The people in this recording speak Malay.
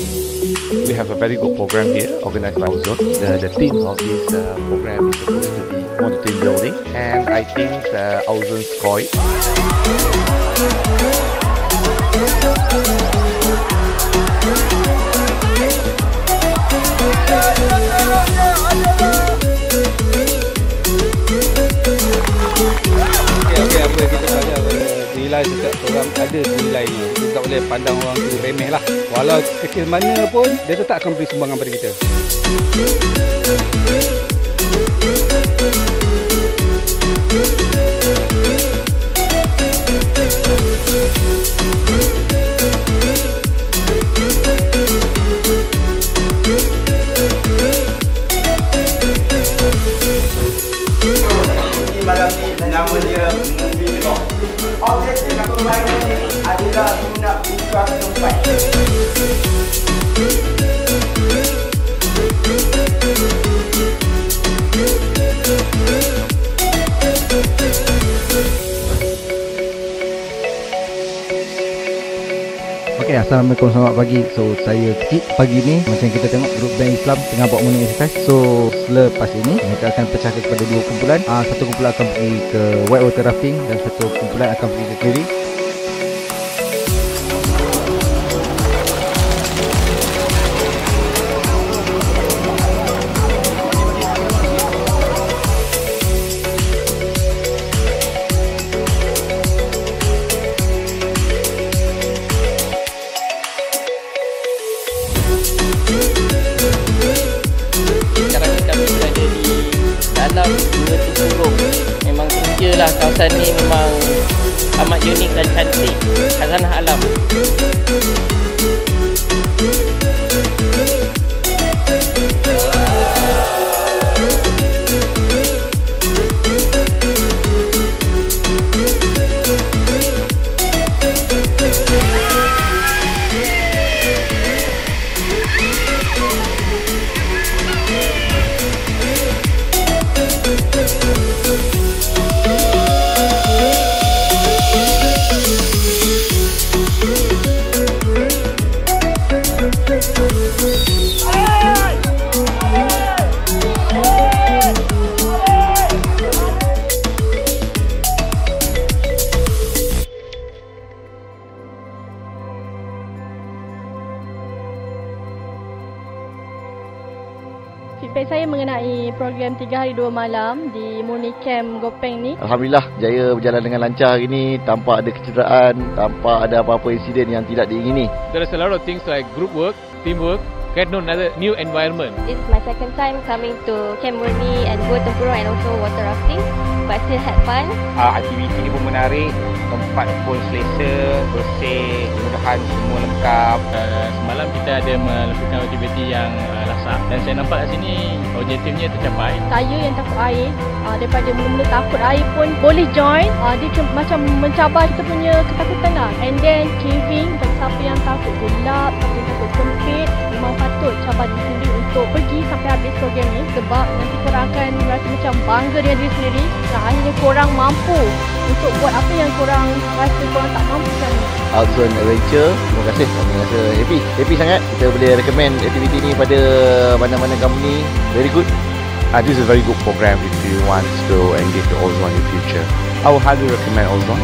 We have a very good program here organized by Outzones. The theme of this program is supposed to be Outdoor Teambuilding, and I think Outzones scored. Okey, apa kita belajar nilai setiap orang ada nilainya. Kita tak boleh pandang orang tu remeh lah. Walau kecil mana pun, dia tetap akan beri sumbangan pada kita. Malam ni nama dia Murni. Objektif aku main ni adalah nak buka tempat. Okay, Assalamualaikum, selamat pagi. So, saya kecil pagi ni. Macam kita tengok, grup band Islam tengah buat morning exercise. So, selepas ini, mereka akan pecahkan kepada dua kumpulan. Satu kumpulan akan pergi ke whitewater rafting dan satu kumpulan akan pergi ke kiri. Dalam dua kurung. Memang puncalah kawasan ni memang amat unik dan cantik, khazanah alam. Feedback saya mengenai program 3 hari 2 malam di Murni Camp Gopeng ni. Alhamdulillah, jaya berjalan dengan lancar hari ni, tanpa ada kecederaan, tanpa ada apa-apa insiden yang tidak diingini. There is a lot of things like group work, teamwork, get to know another new environment. This is my second time coming to Camp Murni and go tempurung and also water rafting, but still had fun. Aktiviti ni pun menarik, tempat pun selesa, bersih, kemudahan semua lengkap. Semalam kita ada melakukan aktiviti yang lasak dan saya nampak kat sini objektifnya tercapai. Saya yang takut air, daripada mula-mula takut air pun boleh join. Dia macam mencabar kita punya ketakutan lah. And then caving, bagi siapa yang takut gelap, siapa yang takut sempit, memang patut cabar diri sendiri untuk pergi sampai habis program ni. Sebab nanti korang akan rasa macam bangga dengan diri sendiri. Dan akhirnya korang mampu untuk buat apa yang korang rasa korang tak mampu sekarang ni. Outzones Adventure, terima kasih. Kami rasa happy sangat. Kita boleh recommend aktiviti ni pada mana-mana company. Very good. This is a very good program if you want to engage the Outzones in the future. I would highly recommend Outzones.